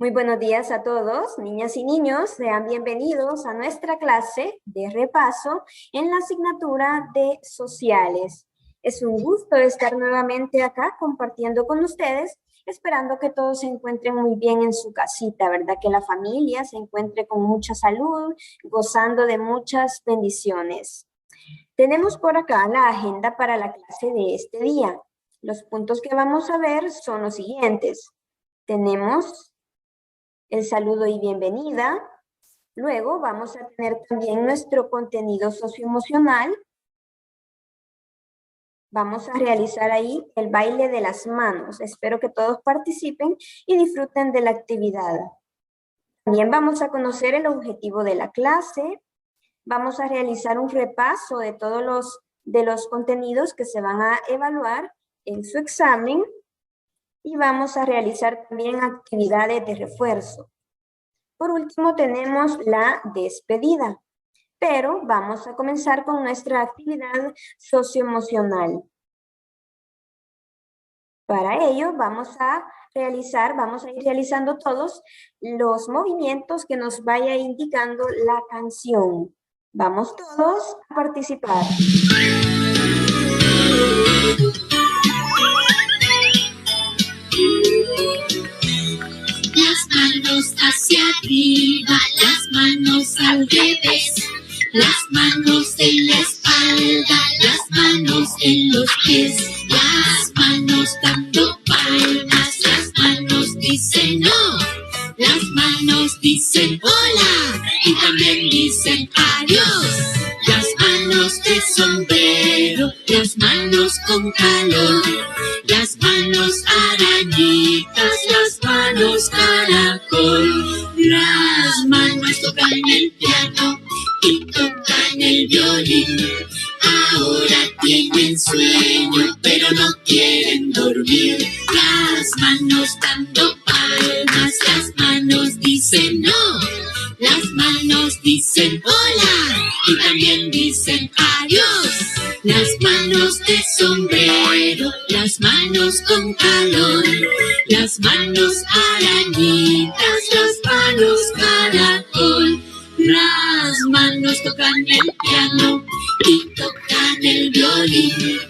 Muy buenos días a todos, niñas y niños. Sean bienvenidos a nuestra clase de repaso en la asignatura de sociales. Es un gusto estar nuevamente acá compartiendo con ustedes, esperando que todos se encuentren muy bien en su casita, ¿verdad? Que la familia se encuentre con mucha salud, gozando de muchas bendiciones. Tenemos por acá la agenda para la clase de este día. Los puntos que vamos a ver son los siguientes. Tenemos el saludo y bienvenida. Luego vamos a tener también nuestro contenido socioemocional. Vamos a realizar ahí el baile de las manos. Espero que todos participen y disfruten de la actividad. También vamos a conocer el objetivo de la clase. Vamos a realizar un repaso de todos los contenidos que se van a evaluar en su examen. Y vamos a realizar también actividades de refuerzo. Por último, tenemos la despedida, pero vamos a comenzar con nuestra actividad socioemocional. Para ello, vamos a ir realizando todos los movimientos que nos vaya indicando la canción. Vamos todos a participar. Las manos hacia arriba, las manos al revés, las manos en la espalda, las manos en los pies, las manos dando palmas, las manos dicen no, las manos dicen hola y también dicen adiós. Las manos de sombrero, las manos con calor, las manos arañitas, las manos caracol, las manos tocan el piano y tocan el violín. Ahora tienen sueño, pero no quieren dormir. Las manos dando palmas, las manos dicen no. Las manos dicen hola y también dicen adiós. Las manos de sombrero, las manos con calor, las manos arañitas, las manos caracol. Las manos tocan el piano y tocan el violín.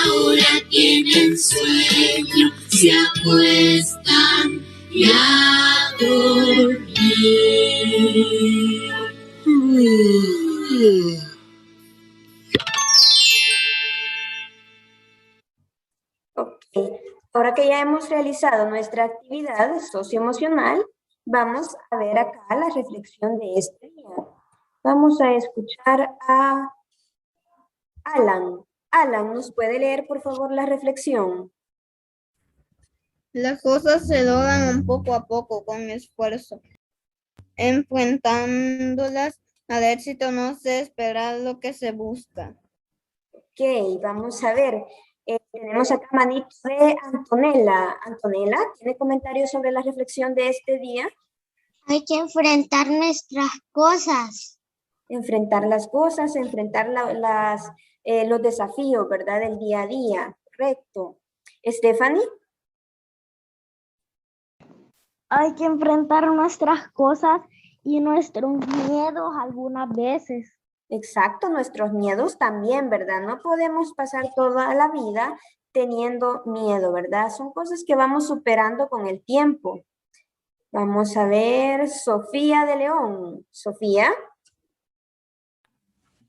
Ahora tienen sueño, se acuestan y a dormir. Ok, ahora que ya hemos realizado nuestra actividad socioemocional, vamos a ver acá la reflexión de este día. Vamos a escuchar a Alan. Alan, ¿nos puede leer por favor la reflexión? Las cosas se logran poco a poco con esfuerzo. Enfrentándolas al éxito no se espera lo que se busca. Ok, vamos a ver. Tenemos acá manito de Antonella. Antonella, ¿tiene comentarios sobre la reflexión de este día? Hay que enfrentar nuestras cosas. Enfrentar las cosas, enfrentar los desafíos, ¿verdad? Del día a día. Correcto. Stephanie. Hay que enfrentar nuestras cosas y nuestros miedos algunas veces. Exacto, nuestros miedos también, ¿verdad? No podemos pasar toda la vida teniendo miedo, ¿verdad? Son cosas que vamos superando con el tiempo. Vamos a ver, Sofía de León. Sofía.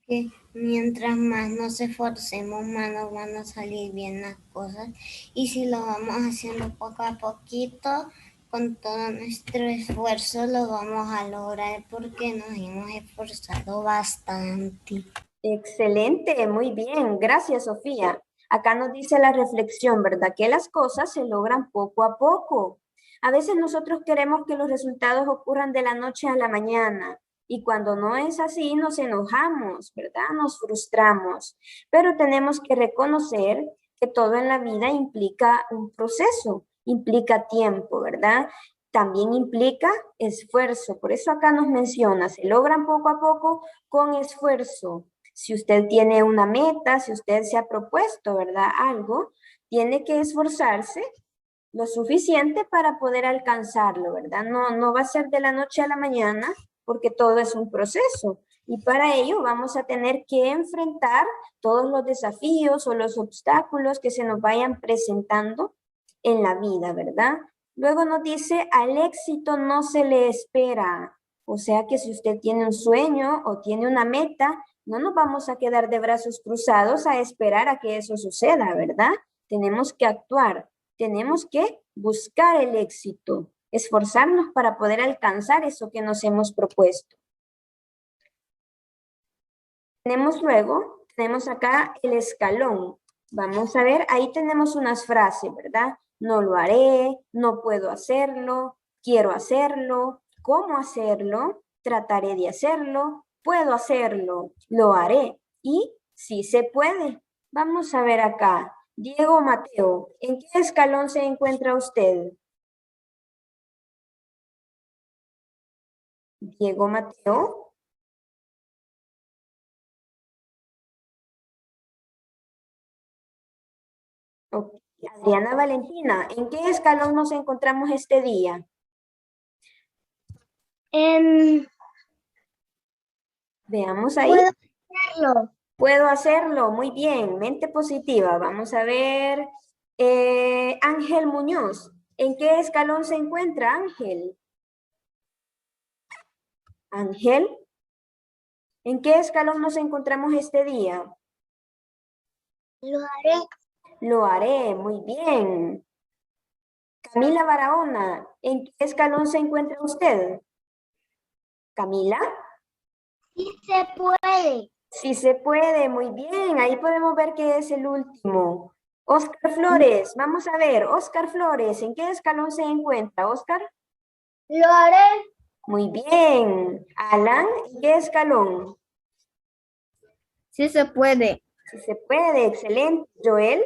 Que mientras más nos esforcemos, más nos van a salir bien las cosas. Y si lo vamos haciendo poco a poquito, con todo nuestro esfuerzo lo vamos a lograr porque nos hemos esforzado bastante. Excelente, muy bien. Gracias, Sofía. Acá nos dice la reflexión, ¿verdad? Que las cosas se logran poco a poco. A veces nosotros queremos que los resultados ocurran de la noche a la mañana. Y cuando no es así, nos enojamos, ¿verdad? Nos frustramos. Pero tenemos que reconocer que todo en la vida implica un proceso, implica tiempo, ¿verdad? También implica esfuerzo. Por eso acá nos menciona, se logran poco a poco con esfuerzo. Si usted tiene una meta, si usted se ha propuesto, ¿verdad? Algo, tiene que esforzarse lo suficiente para poder alcanzarlo, ¿verdad? No va a ser de la noche a la mañana porque todo es un proceso. Y para ello vamos a tener que enfrentar todos los desafíos o los obstáculos que se nos vayan presentando en la vida, ¿verdad? Luego nos dice, al éxito no se le espera. O sea que si usted tiene un sueño o tiene una meta, no nos vamos a quedar de brazos cruzados a esperar a que eso suceda, ¿verdad? Tenemos que actuar, tenemos que buscar el éxito, esforzarnos para poder alcanzar eso que nos hemos propuesto. Tenemos acá el escalón. Vamos a ver, ahí tenemos unas frases, ¿verdad? No lo haré, no puedo hacerlo, quiero hacerlo, ¿cómo hacerlo? Trataré de hacerlo, puedo hacerlo, lo haré y sí se puede. Vamos a ver acá. Diego Mateo, ¿en qué escalón se encuentra usted? Diego Mateo. Okay. Adriana Valentina, ¿en qué escalón nos encontramos este día? Veamos ahí. Puedo hacerlo, muy bien, mente positiva. Vamos a ver. Ángel Muñoz, ¿en qué escalón se encuentra Ángel? Ángel, ¿en qué escalón nos encontramos este día? Lo haré. Lo haré, muy bien. Camila Barahona, ¿en qué escalón se encuentra usted? Camila. Sí se puede. Sí se puede, muy bien. Ahí podemos ver que es el último. Oscar Flores, vamos a ver. Oscar Flores, ¿en qué escalón se encuentra, Oscar? Lo haré. Muy bien. Alan, ¿en qué escalón? Sí se puede. Sí se puede, excelente. Joel,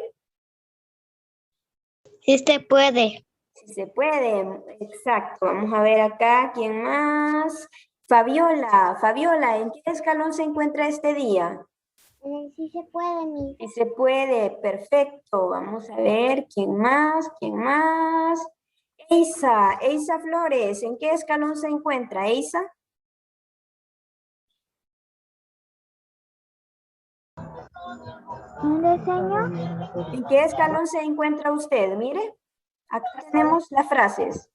Sí se puede. sí se puede, exacto. Vamos a ver acá, ¿quién más? Fabiola, Fabiola, ¿en qué escalón se encuentra este día? Sí se puede, mi. Sí se puede, perfecto. Vamos a ver, ¿quién más? ¿Quién más? Eisa, Eisa Flores, ¿en qué escalón se encuentra, Eisa? ¿Dónde, señor? ¿En qué escalón se encuentra usted? Mire, acá tenemos las frases.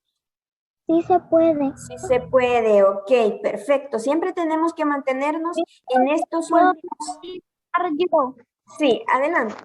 Sí se puede. Sí se puede, ok, perfecto. Siempre tenemos que mantenernos en estos ¿Puedo últimos. estar yo? Sí, adelante.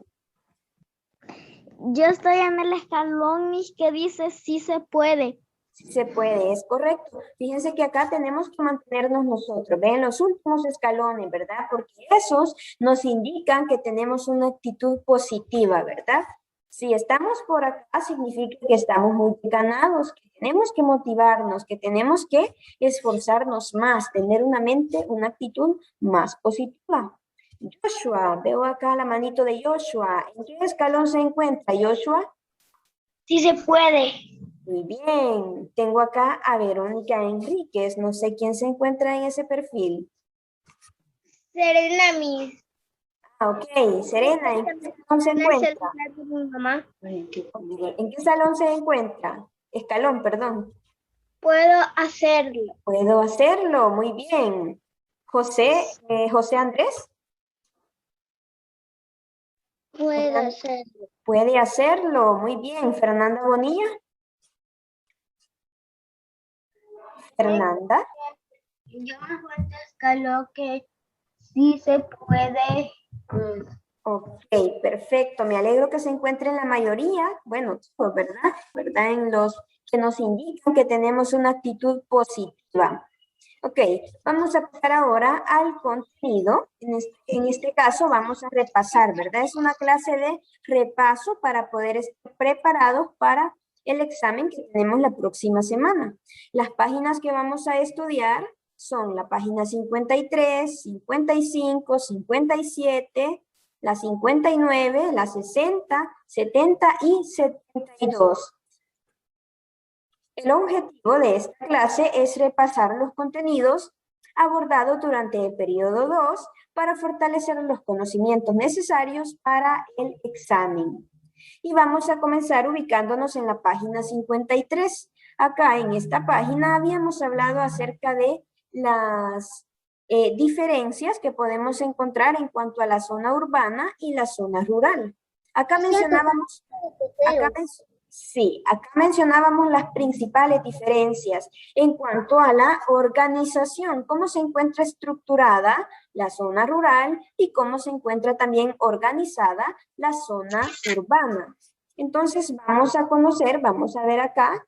Yo estoy en el escalón, mis, que dice sí se puede. Sí se puede, es correcto. Fíjense que acá tenemos que mantenernos nosotros, ven los últimos escalones, ¿verdad? Porque esos nos indican que tenemos una actitud positiva, ¿verdad? Si estamos por acá, significa que estamos muy ganados, que tenemos que motivarnos, que tenemos que esforzarnos más, tener una mente, una actitud más positiva. Joshua, veo acá la manito de Joshua. ¿En qué escalón se encuentra Joshua? Sí se puede. Muy bien, tengo acá a Verónica Enríquez, no sé quién se encuentra en ese perfil. Serena, mis. Ah, ok, Serena, ¿en qué salón se En el encuentra? celular de mi mamá. ¿En qué salón se encuentra? Escalón, perdón. Puedo hacerlo. Puedo hacerlo, muy bien. José, José Andrés, Puedo hacerlo. puede hacerlo, muy bien. Fernanda Bonilla, Fernanda. Yo me cuento escalón que sí se puede. Ok, perfecto. Me alegro que se encuentren la mayoría, bueno, todos, ¿verdad? ¿Verdad? En los que nos indican que tenemos una actitud positiva. Ok, vamos a pasar ahora al contenido. En este caso vamos a repasar, ¿verdad? Es una clase de repaso para poder estar preparados para el examen que tenemos la próxima semana. Las páginas que vamos a estudiar son la página 53, 55, 57, la 59, la 60, 70 y 72. El objetivo de esta clase es repasar los contenidos abordados durante el periodo 2 para fortalecer los conocimientos necesarios para el examen. Y vamos a comenzar ubicándonos en la página 53. Acá en esta página habíamos hablado acerca de las diferencias que podemos encontrar en cuanto a la zona urbana y la zona rural. Acá mencionábamos, acá mencionábamos las principales diferencias en cuanto a la organización, cómo se encuentra estructurada la zona rural y cómo se encuentra también organizada la zona urbana. Entonces vamos a conocer, vamos a ver acá,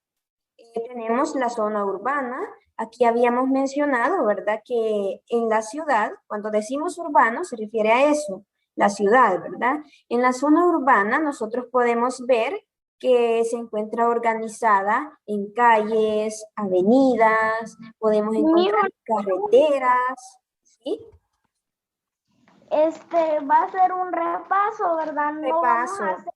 tenemos la zona urbana. Aquí habíamos mencionado, ¿verdad? Que en la ciudad, cuando decimos urbano, se refiere a eso, la ciudad, ¿verdad? En la zona urbana nosotros podemos ver que se encuentra organizada en calles, avenidas, podemos encontrar carreteras, ¿sí? Va a ser un repaso, ¿verdad? No vamos a Repaso, hacer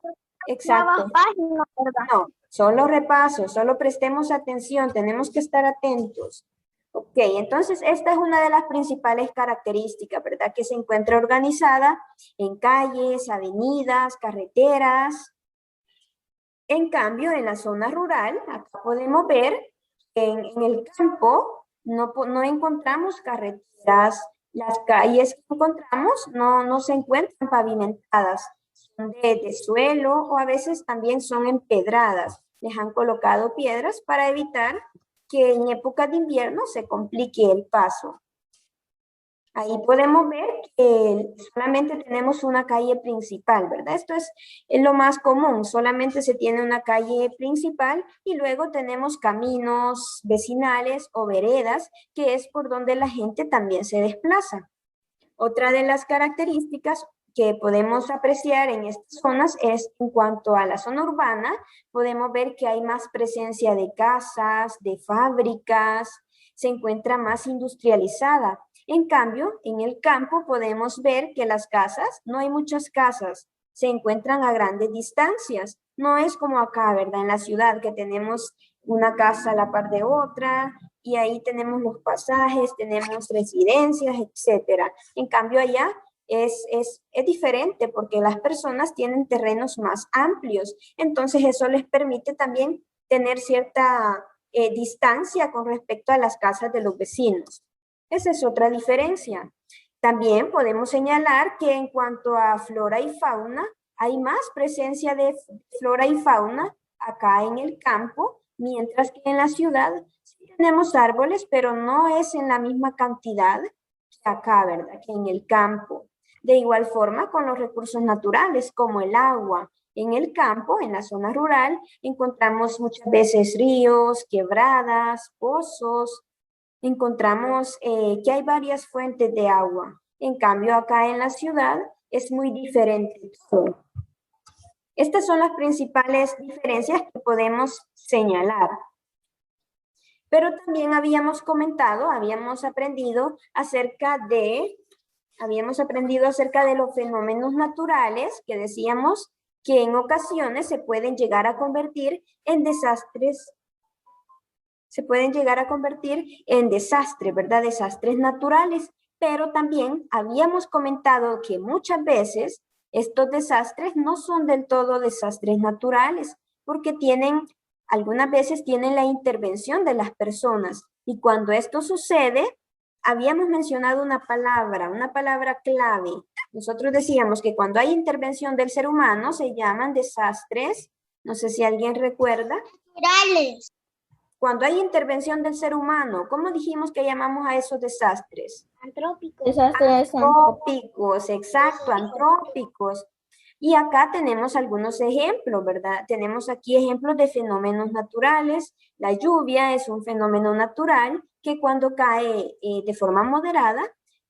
exacto. nuevas páginas, ¿verdad? No, solo repaso, solo prestemos atención, tenemos que estar atentos. Ok, entonces esta es una de las principales características, ¿verdad? Que se encuentra organizada en calles, avenidas, carreteras. En cambio, en la zona rural, acá podemos ver que en el campo no encontramos carreteras, las calles que encontramos no se encuentran pavimentadas, son de suelo o a veces también son empedradas. Les han colocado piedras para evitar que en época de invierno se complique el paso. Ahí podemos ver que solamente tenemos una calle principal, ¿verdad? Esto es lo más común, solamente se tiene una calle principal y luego tenemos caminos vecinales o veredas, que es por donde la gente también se desplaza. Otra de las características que podemos apreciar en estas zonas es en cuanto a la zona urbana, podemos ver que hay más presencia de casas, de fábricas, se encuentra más industrializada. En cambio, en el campo podemos ver que las casas, no hay muchas casas, se encuentran a grandes distancias. No es como acá, ¿verdad? En la ciudad que tenemos una casa a la par de otra y ahí tenemos los pasajes, tenemos residencias, etcétera. En cambio allá es diferente porque las personas tienen terrenos más amplios. Entonces eso les permite también tener cierta distancia con respecto a las casas de los vecinos. Esa es otra diferencia. También podemos señalar que en cuanto a flora y fauna, hay más presencia de flora y fauna acá en el campo, mientras que en la ciudad sí tenemos árboles, pero no es en la misma cantidad que acá, ¿verdad? Que en el campo. De igual forma con los recursos naturales como el agua. En el campo, en la zona rural, encontramos muchas veces ríos, quebradas, pozos. Encontramos que hay varias fuentes de agua. En cambio, acá en la ciudad es muy diferente todo. Estas son las principales diferencias que podemos señalar. Pero también habíamos comentado, habíamos aprendido acerca de los fenómenos naturales que decíamos que en ocasiones se pueden llegar a convertir en desastres. Se pueden llegar a convertir en desastres, ¿verdad? Desastres naturales. Pero también habíamos comentado que muchas veces estos desastres no son del todo desastres naturales, porque algunas veces tienen la intervención de las personas. Y cuando esto sucede, habíamos mencionado una palabra clave. Nosotros decíamos que cuando hay intervención del ser humano se llaman desastres. No sé si alguien recuerda. Naturales. Cuando hay intervención del ser humano, ¿cómo dijimos que llamamos a esos desastres? Antrópicos. Desastres Antrópicos, exacto, antrópicos. Y acá tenemos algunos ejemplos, ¿verdad? Tenemos aquí ejemplos de fenómenos naturales. La lluvia es un fenómeno natural que cuando cae de forma moderada,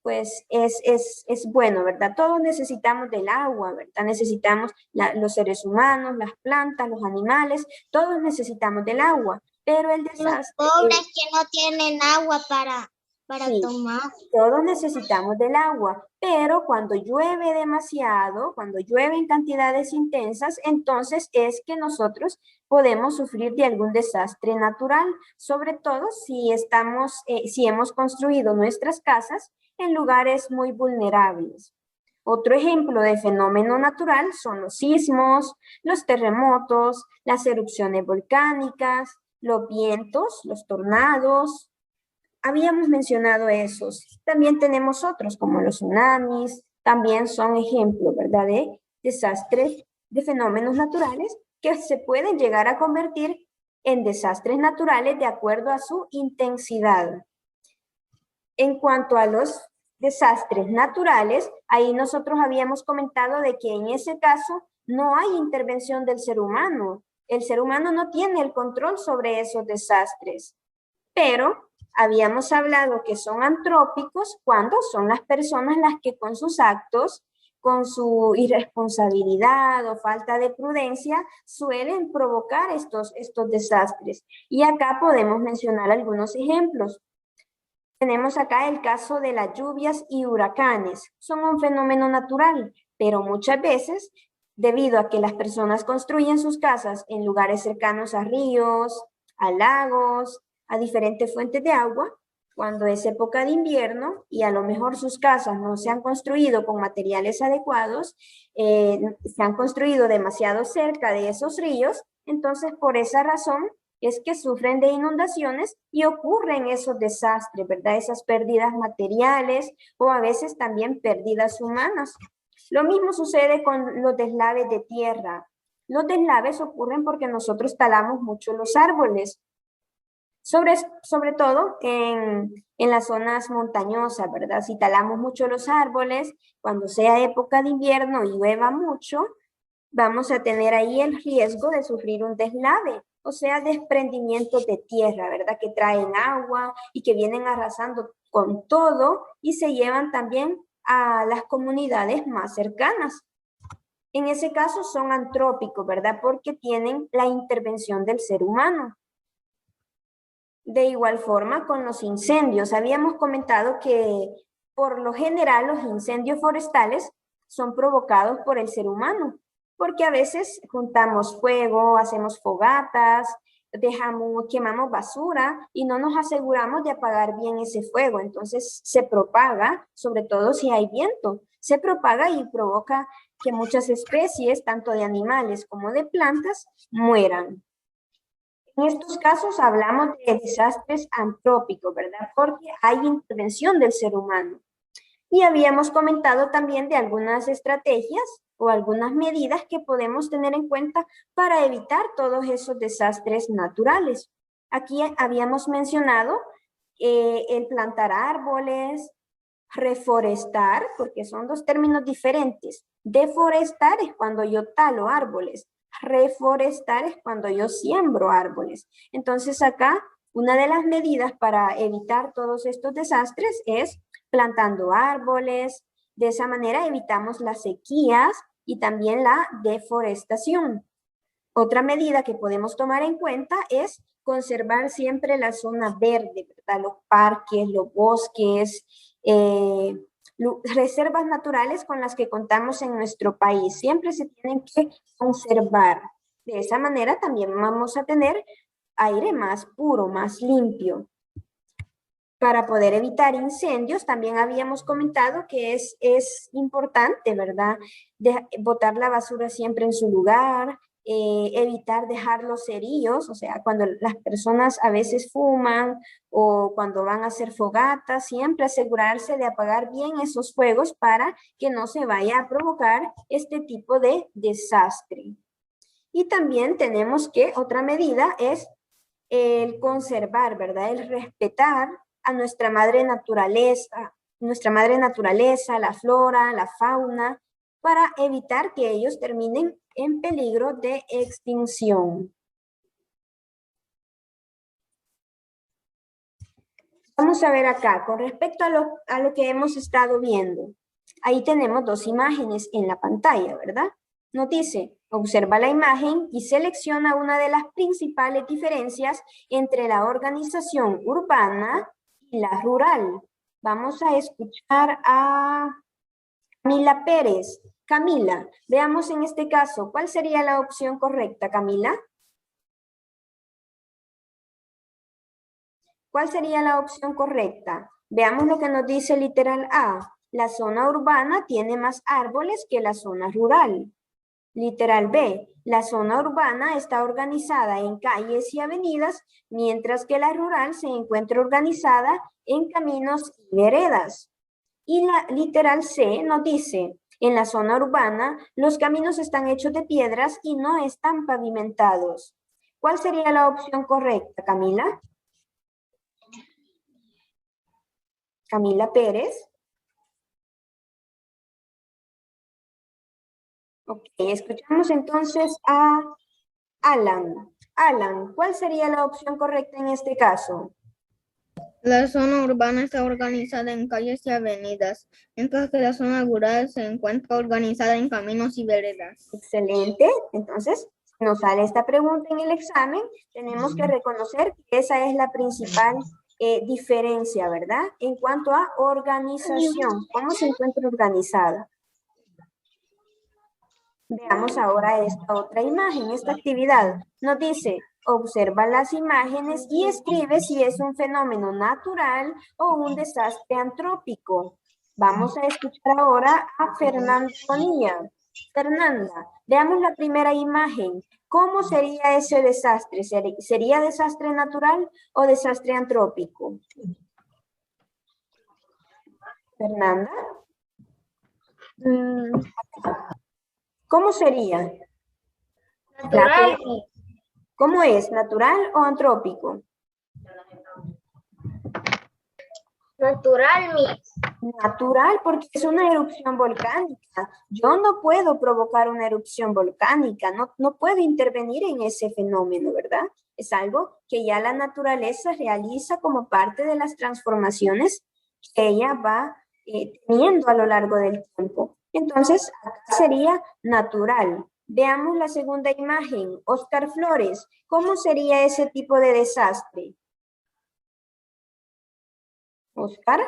pues es bueno, ¿verdad? Todos necesitamos del agua, ¿verdad? Necesitamos los seres humanos, las plantas, los animales, todos necesitamos del agua. Pero el desastre... Los pobres que no tienen agua para sí, tomar. todos necesitamos del agua, pero cuando llueve demasiado, cuando llueve en cantidades intensas, entonces es que nosotros podemos sufrir de algún desastre natural, sobre todo si hemos construido nuestras casas en lugares muy vulnerables. Otro ejemplo de fenómeno natural son los sismos, los terremotos, las erupciones volcánicas, los vientos, los tornados. Habíamos mencionado esos. También tenemos otros como los tsunamis, también son ejemplos, ¿verdad? De desastres, de fenómenos naturales que se pueden llegar a convertir en desastres naturales de acuerdo a su intensidad. En cuanto a los desastres naturales, ahí nosotros habíamos comentado de que en ese caso no hay intervención del ser humano. El ser humano no tiene el control sobre esos desastres, pero habíamos hablado que son antrópicos cuando son las personas las que con sus actos, con su irresponsabilidad o falta de prudencia, suelen provocar estos desastres. Y acá podemos mencionar algunos ejemplos. Tenemos acá el caso de las lluvias y huracanes. Son un fenómeno natural, pero muchas veces, debido a que las personas construyen sus casas en lugares cercanos a ríos, a lagos, a diferentes fuentes de agua, cuando es época de invierno y a lo mejor sus casas no se han construido con materiales adecuados, se han construido demasiado cerca de esos ríos, entonces por esa razón es que sufren de inundaciones y ocurren esos desastres, ¿verdad? Esas pérdidas materiales o a veces también pérdidas humanas. Lo mismo sucede con los deslaves de tierra. Los deslaves ocurren porque nosotros talamos mucho los árboles, sobre todo en las zonas montañosas, ¿verdad? Si talamos mucho los árboles, cuando sea época de invierno y llueva mucho, vamos a tener ahí el riesgo de sufrir un deslave, o sea, desprendimientos de tierra, ¿verdad? Que traen agua y que vienen arrasando con todo y se llevan también a las comunidades más cercanas. En ese caso son antrópicos, ¿verdad? Porque tienen la intervención del ser humano. De igual forma con los incendios. Habíamos comentado que por lo general los incendios forestales son provocados por el ser humano, porque a veces juntamos fuego, hacemos fogatas, quemamos basura y no nos aseguramos de apagar bien ese fuego. Entonces se propaga, sobre todo si hay viento, se propaga y provoca que muchas especies, tanto de animales como de plantas, mueran. En estos casos hablamos de desastres antrópicos, ¿verdad? Porque hay intervención del ser humano. Y habíamos comentado también de algunas estrategias o algunas medidas que podemos tener en cuenta para evitar todos esos desastres naturales. Aquí habíamos mencionado el plantar árboles, reforestar, porque son dos términos diferentes. Deforestar es cuando yo talo árboles. Reforestar es cuando yo siembro árboles. Entonces acá una de las medidas para evitar todos estos desastres es plantando árboles. De esa manera evitamos las sequías y también la deforestación. Otra medida que podemos tomar en cuenta es conservar siempre la zona verde, ¿verdad? Los parques, los bosques, reservas naturales con las que contamos en nuestro país. Siempre se tienen que conservar. De esa manera también vamos a tener aire más puro, más limpio. Para poder evitar incendios, también habíamos comentado que es importante, ¿verdad? Botar la basura siempre en su lugar, evitar dejar los cerillos, o sea, cuando las personas a veces fuman o cuando van a hacer fogatas, siempre asegurarse de apagar bien esos fuegos para que no se vaya a provocar este tipo de desastre. Y también tenemos que otra medida es el conservar, ¿verdad? El respetar a nuestra madre naturaleza, la flora, la fauna, para evitar que ellos terminen en peligro de extinción. Vamos a ver acá, con respecto a lo que hemos estado viendo. Ahí tenemos dos imágenes en la pantalla, ¿verdad? Nos dice, observa la imagen y selecciona una de las principales diferencias entre la organización urbana y la rural. Vamos a escuchar a Camila Pérez. Camila, veamos en este caso, ¿cuál sería la opción correcta, Camila? ¿Cuál sería la opción correcta? Veamos lo que nos dice el literal A. La zona urbana tiene más árboles que la zona rural. Literal B. La zona urbana está organizada en calles y avenidas, mientras que la rural se encuentra organizada en caminos y veredas. Y la literal C nos dice, en la zona urbana, los caminos están hechos de piedras y no están pavimentados. ¿Cuál sería la opción correcta, Camila? Camila Pérez. Ok, escuchamos entonces a Alan. Alan, ¿cuál sería la opción correcta en este caso? La zona urbana está organizada en calles y avenidas, mientras que la zona rural se encuentra organizada en caminos y veredas. Excelente. Entonces, nos sale esta pregunta en el examen. Tenemos que reconocer que esa es la principal diferencia, ¿verdad? En cuanto a organización, ¿cómo se encuentra organizada? Veamos ahora esta otra imagen, esta actividad. Nos dice, observa las imágenes y escribe si es un fenómeno natural o un desastre antrópico. Vamos a escuchar ahora a Fernanda Bonilla. Fernanda, veamos la primera imagen. ¿Cómo sería ese desastre? ¿Sería desastre natural o desastre antrópico? Fernanda. ¿Cómo sería? Natural. ¿Cómo es? ¿Natural o antrópico? Natural, Natural, porque es una erupción volcánica. Yo no puedo provocar una erupción volcánica, no puedo intervenir en ese fenómeno, ¿verdad? Es algo que ya la naturaleza realiza como parte de las transformaciones que ella va teniendo a lo largo del tiempo. Entonces, acá sería natural. Veamos la segunda imagen. Oscar Flores, ¿cómo sería ese tipo de desastre? Oscar.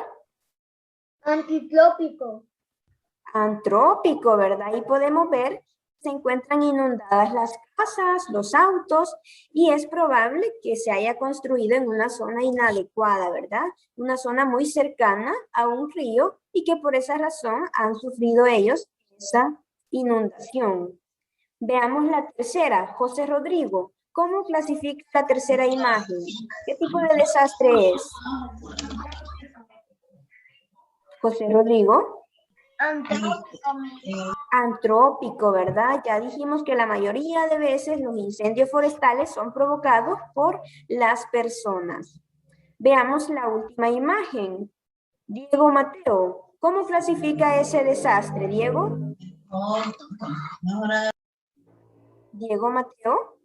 Antitrópico. Antrópico, ¿verdad? Y podemos ver que se encuentran inundadas las casas, los autos, y es probable que se haya construido en una zona inadecuada, ¿verdad? Una zona muy cercana a un río y que por esa razón han sufrido ellos esa inundación. Veamos la tercera, José Rodrigo. ¿Cómo clasifica la tercera imagen? ¿Qué tipo de desastre es? José Rodrigo. Antrópico, ¿verdad? Ya dijimos que la mayoría de veces los incendios forestales son provocados por las personas. Veamos la última imagen. Diego Mateo, ¿cómo clasifica ese desastre, Diego? Diego Mateo.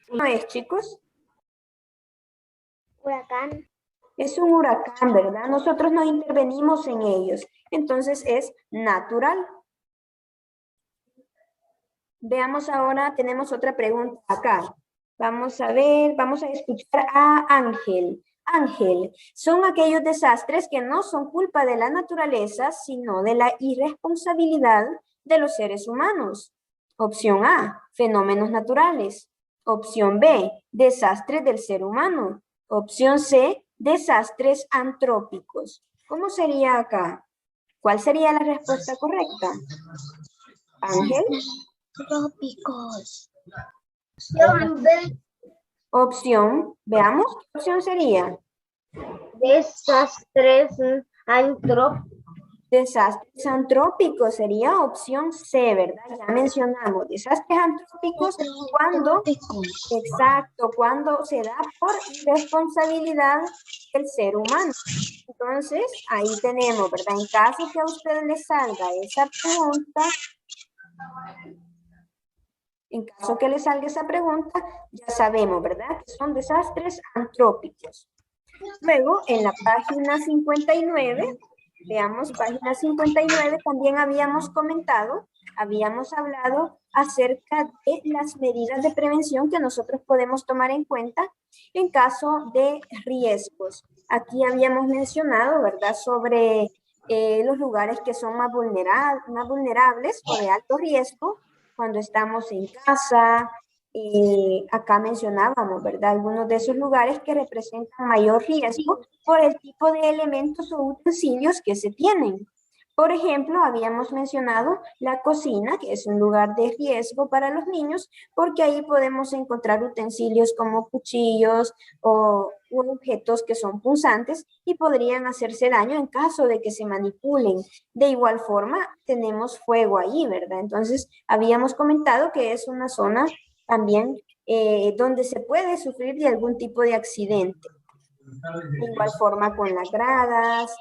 ¿No es, chicos? Huracán. Es un huracán, ¿verdad? Nosotros no intervenimos en ellos. Entonces es natural. Veamos ahora, tenemos otra pregunta acá. Vamos a ver, vamos a escuchar a Ángel. Ángel, son aquellos desastres que no son culpa de la naturaleza, sino de la irresponsabilidad de los seres humanos. Opción A, fenómenos naturales. Opción B, desastres del ser humano. Opción C, desastres antrópicos. ¿Cómo sería acá? ¿Cuál sería la respuesta correcta? Ángel. Trópicos. Opción, veamos, ¿qué opción sería? Desastres antrópicos. Desastres antrópicos sería opción C, ¿verdad? Ya mencionamos, desastres antrópicos cuando, exacto, cuando se da por responsabilidad del ser humano. Entonces, ahí tenemos, ¿verdad? En caso que a usted le salga esa pregunta, ya sabemos, ¿verdad? Que son desastres antrópicos. Luego, en la página 59, veamos, página 59, también habíamos hablado acerca de las medidas de prevención que nosotros podemos tomar en cuenta en caso de riesgos. Aquí habíamos mencionado, ¿verdad?, sobre los lugares que son más vulnerables o de alto riesgo cuando estamos en casa. Acá mencionábamos, ¿verdad?, algunos de esos lugares que representan mayor riesgo por el tipo de elementos o utensilios que se tienen. Por ejemplo, habíamos mencionado la cocina, que es un lugar de riesgo para los niños, porque ahí podemos encontrar utensilios como cuchillos o objetos que son punzantes y podrían hacerse daño en caso de que se manipulen. De igual forma, tenemos fuego ahí, ¿verdad? Entonces, habíamos comentado que es una zona también donde se puede sufrir de algún tipo de accidente. De igual forma con las gradas,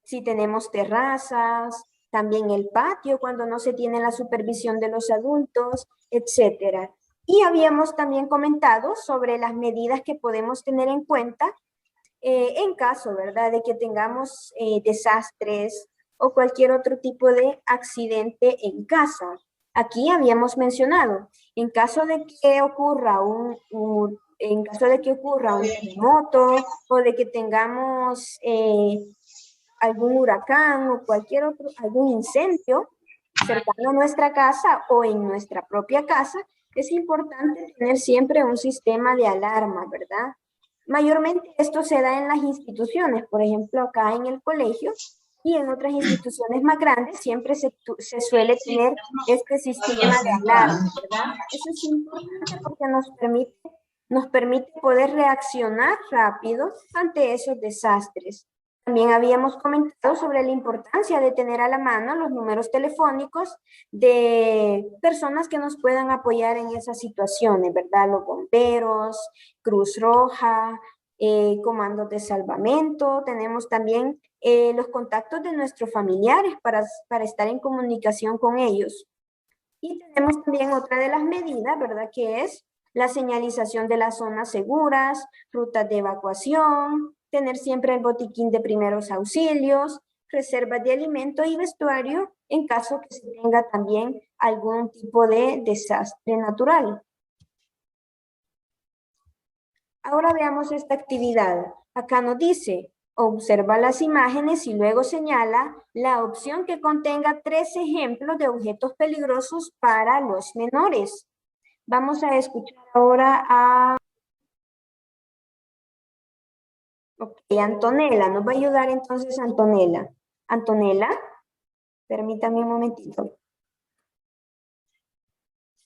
si tenemos terrazas, también el patio cuando no se tiene la supervisión de los adultos, etcétera. Y habíamos también comentado sobre las medidas que podemos tener en cuenta en caso, ¿verdad?, de que tengamos desastres o cualquier otro tipo de accidente en casa. Aquí habíamos mencionado, en caso de que ocurra un terremoto o de que tengamos algún huracán o algún incendio cercano a nuestra casa o en nuestra propia casa, es importante tener siempre un sistema de alarma, ¿verdad? Mayormente esto se da en las instituciones, por ejemplo, acá en el colegio y en otras instituciones más grandes siempre se suele tener este sistema de alarma, ¿verdad? Eso es importante porque nos permite poder reaccionar rápido ante esos desastres. También habíamos comentado sobre la importancia de tener a la mano los números telefónicos de personas que nos puedan apoyar en esas situaciones, ¿verdad? Los bomberos, Cruz Roja, comandos de salvamento. Tenemos también los contactos de nuestros familiares para estar en comunicación con ellos. Y tenemos también otra de las medidas, ¿verdad? Que es la señalización de las zonas seguras, rutas de evacuación, tener siempre el botiquín de primeros auxilios, reservas de alimento y vestuario en caso que se tenga también algún tipo de desastre natural. Ahora veamos esta actividad. Acá nos dice, observa las imágenes y luego señala la opción que contenga 3 ejemplos de objetos peligrosos para los menores. Vamos a escuchar ahora a Antonella. Nos va a ayudar entonces Antonella. Antonella, permítame un momentito.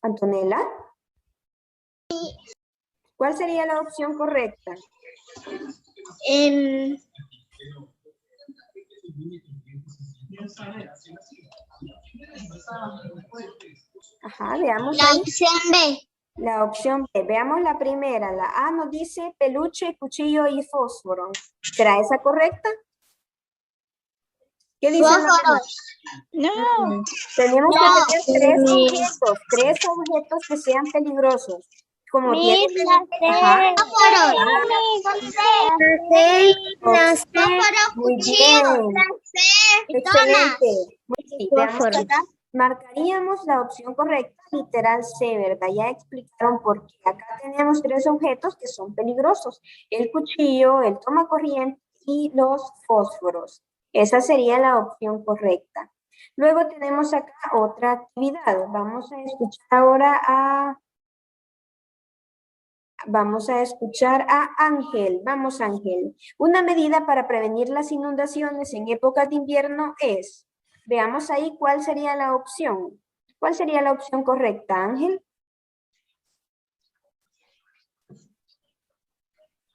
Antonella. ¿Cuál sería la opción correcta? Ajá, veamos La ahí. opción B. La opción B. Veamos la primera. La A nos dice peluche, cuchillo y fósforo. ¿Será esa correcta? ¿Qué dice la demás? No. Tenemos que tener 3 objetos que sean peligrosos. Como tienen... Ajá. Muy bien. Excelente. Muy bien. Veamos acá. Marcaríamos la opción correcta, literal C, ¿verdad? Ya explicaron por qué. Acá tenemos 3 objetos que son peligrosos. El cuchillo, el tomacorriente y los fósforos. Esa sería la opción correcta. Luego tenemos acá otra actividad. Vamos a escuchar ahora a... Vamos a escuchar a Ángel. Vamos, Ángel. Una medida para prevenir las inundaciones en épocas de invierno es... Veamos ahí cuál sería la opción. ¿Cuál sería la opción correcta, Ángel?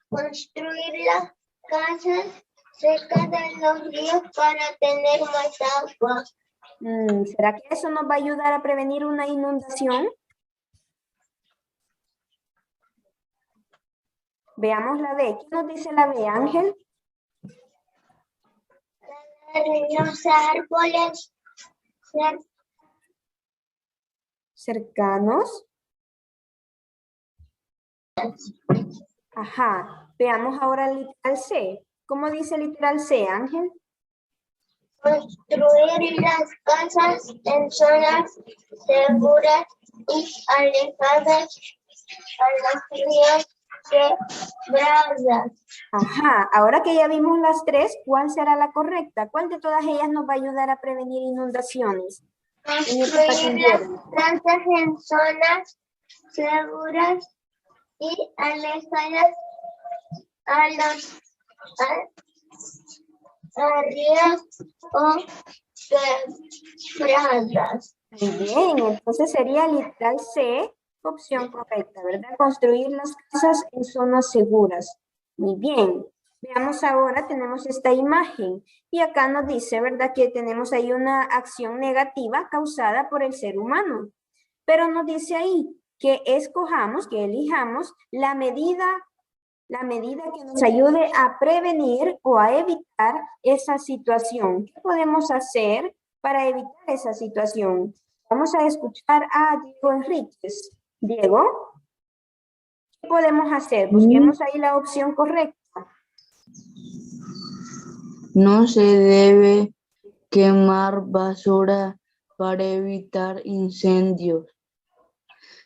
Construir las casas cerca de los ríos para tener más agua. ¿Será que eso nos va a ayudar a prevenir una inundación? Veamos la B. ¿Qué nos dice la B, Ángel? Los árboles Cercanos. Ajá. Veamos ahora el literal C. ¿Cómo dice el literal C, Ángel? construir las casas en zonas seguras y alejadas a los ríos quebradas. Ajá, ahora que ya vimos las 3, ¿cuál será la correcta? ¿Cuál de todas ellas nos va a ayudar a prevenir inundaciones? Construir las casas en zonas seguras y alejadas a los ríos o quebradas. Muy bien, entonces sería literal C, opción correcta, ¿verdad? Construir las casas en zonas seguras. Muy bien. Veamos ahora, tenemos esta imagen y acá nos dice, ¿verdad? Que tenemos ahí una acción negativa causada por el ser humano. Pero nos dice ahí que escojamos, que elijamos la medida que nos ayude a prevenir o a evitar esa situación. ¿Qué podemos hacer para evitar esa situación? Vamos a escuchar a Diego Enríquez. Diego, ¿qué podemos hacer? Busquemos ahí la opción correcta. No se debe quemar basura para evitar incendios.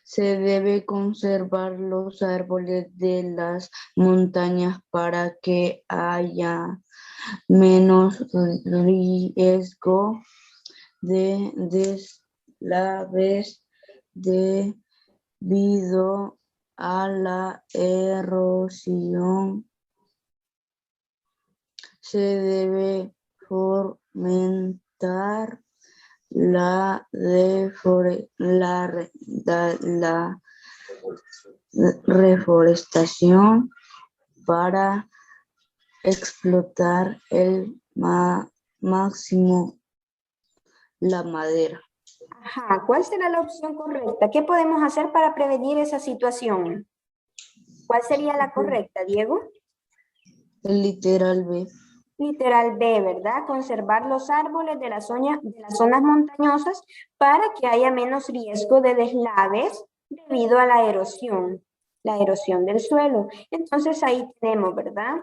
Se debe conservar los árboles de las montañas para que haya menos riesgo de deslaves debido a la erosión. Se debe fomentar la reforestación para explotar el máximo la madera. Ajá, ¿cuál será la opción correcta? ¿Qué podemos hacer para prevenir esa situación? ¿Cuál sería la correcta, Diego? El literal B. Literal B, ¿verdad? Conservar los árboles de las zonas montañosas para que haya menos riesgo de deslaves debido a la erosión del suelo. Entonces ahí tenemos, ¿verdad?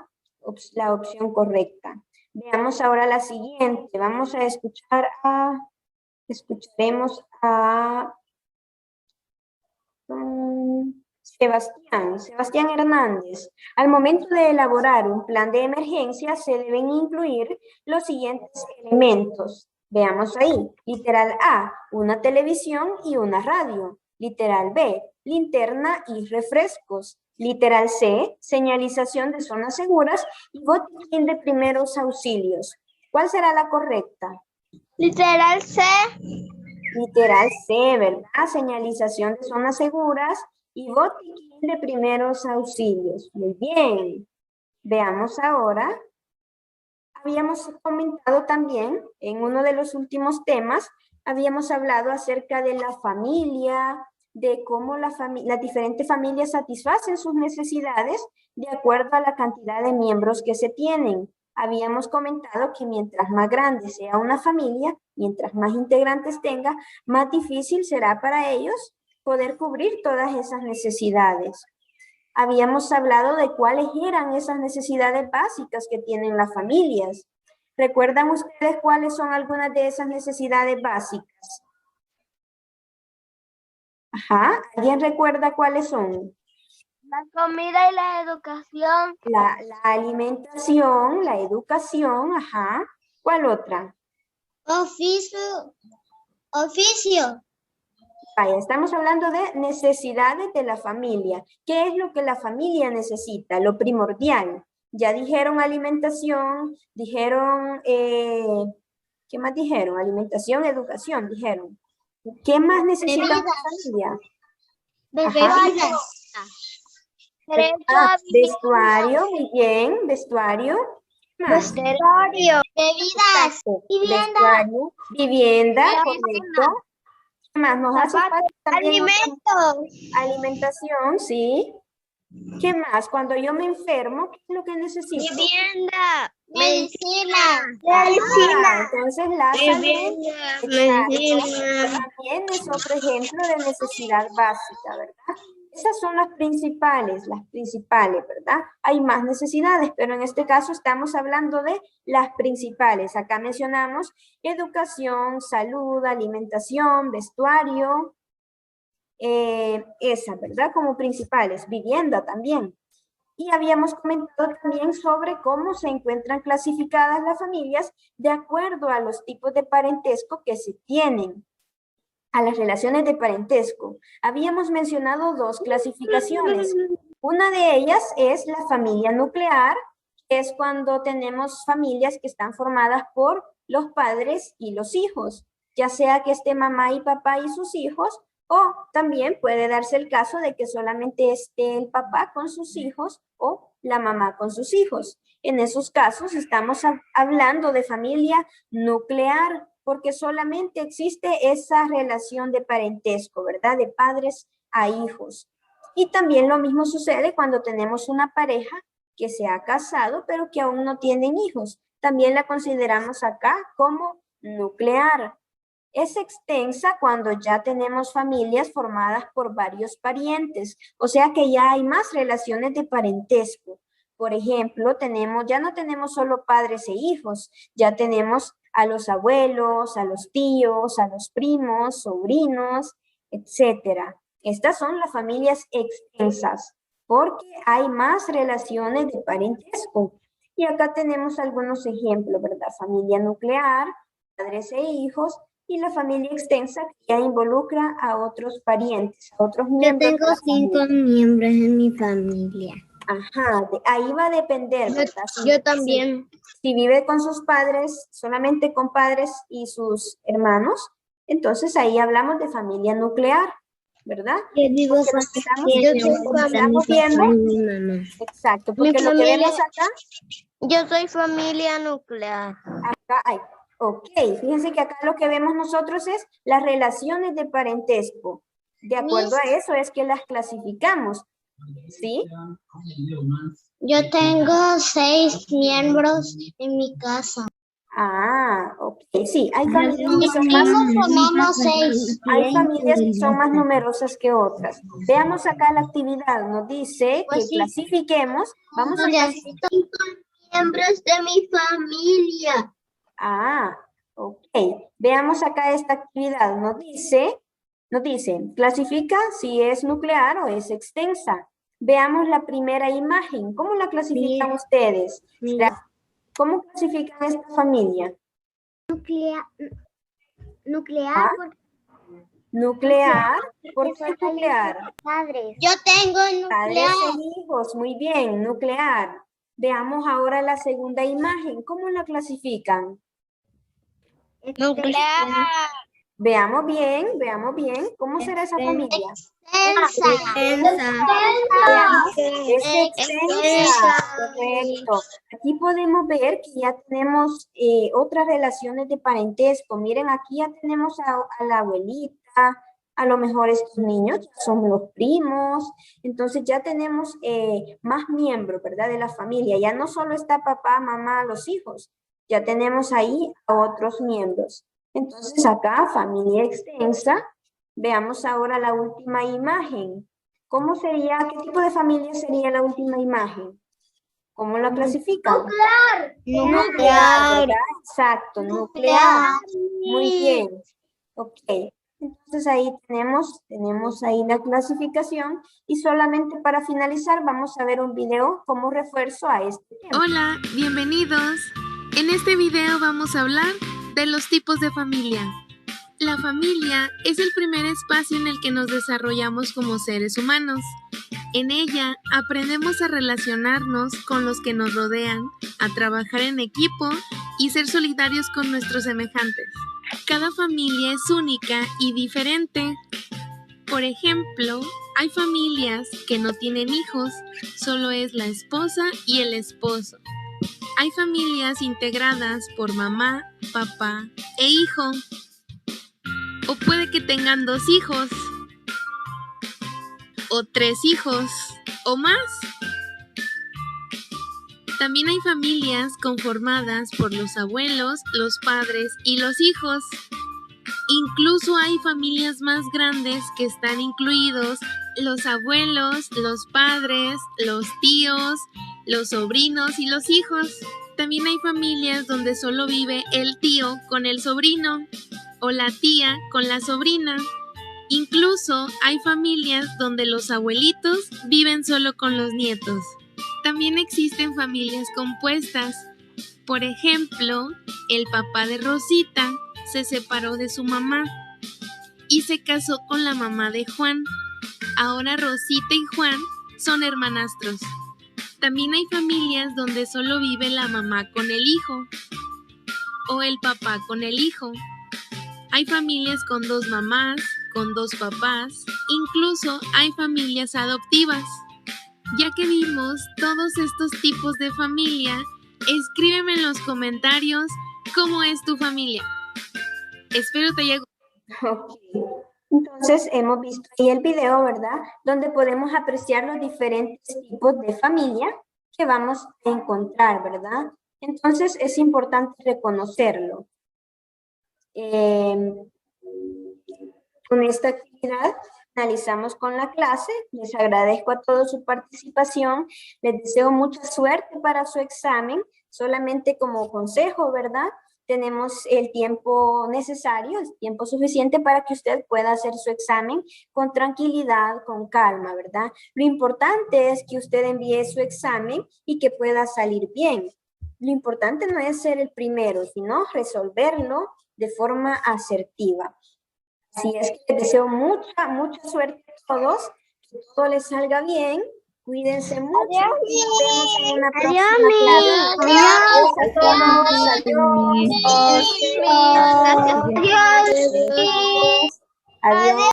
la opción correcta. Veamos ahora la siguiente. Vamos a escucharemos a Sebastián Hernández. Al momento de elaborar un plan de emergencia se deben incluir los siguientes elementos. Veamos ahí. Literal A, una televisión y una radio. Literal B, linterna y refrescos. Literal C, señalización de zonas seguras y botiquín de primeros auxilios. ¿Cuál será la correcta? Literal C. Literal C, ¿verdad? Señalización de zonas seguras y botiquín de primeros auxilios. Muy bien. Veamos ahora. Habíamos comentado también en uno de los últimos temas, habíamos hablado acerca de la familia, de cómo las diferentes familias satisfacen sus necesidades de acuerdo a la cantidad de miembros que se tienen. Habíamos comentado que mientras más grande sea una familia, mientras más integrantes tenga, más difícil será para ellos poder cubrir todas esas necesidades. Habíamos hablado de cuáles eran esas necesidades básicas que tienen las familias. ¿Recuerdan ustedes cuáles son algunas de esas necesidades básicas? Ajá, ¿alguien recuerda cuáles son? La comida y la educación. La alimentación, la educación, ajá. ¿Cuál otra? Oficio. Vaya, estamos hablando de necesidades de la familia. ¿Qué es lo que la familia necesita? Lo primordial. Ya dijeron alimentación, dijeron, ¿qué más dijeron? Alimentación, educación, dijeron. ¿Qué más necesita la familia? Vestuario, muy bien, vestuario. Vestuario. Bebidas. Vestuario, vivienda, correcto. ¿Qué más nos hace falta también? Alimentación, sí. ¿Qué más? Cuando yo me enfermo, ¿qué es lo que necesito? Vivienda. Medicina. Entonces la salud también es otro ejemplo de necesidad básica, ¿verdad? Esas son las principales, ¿verdad? Hay más necesidades, pero en este caso estamos hablando de las principales. Acá mencionamos educación, salud, alimentación, vestuario, esas, ¿verdad? Como principales, vivienda también. Y habíamos comentado también sobre cómo se encuentran clasificadas las familias de acuerdo a los tipos de parentesco que se tienen, a las relaciones de parentesco. Habíamos mencionado dos clasificaciones. Una de ellas es la familia nuclear, que es cuando tenemos familias que están formadas por los padres y los hijos, ya sea que esté mamá y papá y sus hijos, o también puede darse el caso de que solamente esté el papá con sus hijos o la mamá con sus hijos. En esos casos estamos hablando de familia nuclear, porque solamente existe esa relación de parentesco, ¿verdad? De padres a hijos. Y también lo mismo sucede cuando tenemos una pareja que se ha casado, pero que aún no tienen hijos. También la consideramos acá como nuclear. Es extensa cuando ya tenemos familias formadas por varios parientes, o sea que ya hay más relaciones de parentesco. Por ejemplo, ya no tenemos solo padres e hijos, ya tenemos a los abuelos, a los tíos, a los primos, sobrinos, etc. Estas son las familias extensas, porque hay más relaciones de parentesco. Y acá tenemos algunos ejemplos, ¿verdad? Familia nuclear, padres e hijos, y la familia extensa que ya involucra a otros parientes, a otros miembros. Yo tengo 5 miembros en mi familia. Ajá, ahí va a depender, ¿verdad? Yo también. Si vive con sus padres, solamente con padres y sus hermanos, entonces ahí hablamos de familia nuclear, ¿verdad? Yo vivo con estamos viendo. Exacto, porque lo que vemos acá. Yo soy familia nuclear. Acá hay. Ok, fíjense que acá lo que vemos nosotros es las relaciones de parentesco. De acuerdo a eso es que las clasificamos. ¿Sí? Yo tengo 6 miembros en mi casa. Ah, ok. Sí, hay familias que son más, hay familias que son más numerosas que otras. Veamos acá la actividad. Nos dice que clasifiquemos. Vamos a clasificar. Miembros de mi familia. Ah, ok. Veamos acá esta actividad. Nos dice, clasifica si es nuclear o es extensa. Veamos la primera imagen. ¿Cómo la clasifican ustedes? ¿Cómo clasifican esta familia? Nuclear. Nuclear. ¿Por qué nuclear? Padres. Yo tengo Padres e hijos. Muy bien, nuclear. Veamos ahora la segunda imagen. ¿Cómo la clasifican? Nuclear. Veamos bien. ¿Cómo será esa familia? Extensa. Es extensa. Correcto. Aquí podemos ver que ya tenemos otras relaciones de parentesco. Miren, aquí ya tenemos a la abuelita, a lo mejor estos niños ya son los primos. Entonces ya tenemos más miembros, ¿verdad? De la familia. Ya no solo está papá, mamá, los hijos. Ya tenemos ahí a otros miembros. Entonces acá, familia extensa. Veamos ahora la última imagen. ¿Cómo sería, qué tipo de familia sería la última imagen? ¿Cómo la clasifican? Nuclear. ¿verdad? Exacto, nuclear. Muy bien. Ok. Entonces ahí tenemos ahí la clasificación y solamente para finalizar vamos a ver un video como refuerzo a este tema. Hola, bienvenidos. En este video vamos a hablar de los tipos de familia. La familia es el primer espacio en el que nos desarrollamos como seres humanos. En ella aprendemos a relacionarnos con los que nos rodean, a trabajar en equipo y ser solidarios con nuestros semejantes. Cada familia es única y diferente. Por ejemplo, hay familias que no tienen hijos, solo es la esposa y el esposo. Hay familias integradas por mamá, papá e hijo. O puede que tengan 2 hijos, o 3 hijos, o más. También hay familias conformadas por los abuelos, los padres y los hijos. Incluso hay familias más grandes que están incluidos los abuelos, los padres, los tíos, los sobrinos y los hijos. También hay familias donde solo vive el tío con el sobrino o la tía con la sobrina. Incluso hay familias donde los abuelitos viven solo con los nietos. También existen familias compuestas. Por ejemplo, el papá de Rosita se separó de su mamá y se casó con la mamá de Juan. Ahora Rosita y Juan son hermanastros. También hay familias donde solo vive la mamá con el hijo o el papá con el hijo. Hay familias con 2 mamás, con 2 papás, incluso hay familias adoptivas. Ya que vimos todos estos tipos de familia, escríbeme en los comentarios cómo es tu familia. Espero te haya gustado. Ok. Entonces hemos visto ahí el video, ¿verdad? Donde podemos apreciar los diferentes tipos de familia que vamos a encontrar, ¿verdad? Entonces es importante reconocerlo. Con esta actividad finalizamos con la clase. Les agradezco a todos su participación. Les deseo mucha suerte para su examen. Solamente como consejo, ¿verdad? Tenemos el tiempo necesario, el tiempo suficiente para que usted pueda hacer su examen con tranquilidad, con calma, ¿verdad? Lo importante es que usted envíe su examen y que pueda salir bien. Lo importante no es ser el primero, sino resolverlo de forma asertiva. Así es que les deseo mucha suerte a todos, que todo les salga bien, cuídense mucho y nos vemos en una próxima clase. Adiós a todos, adiós. Adiós.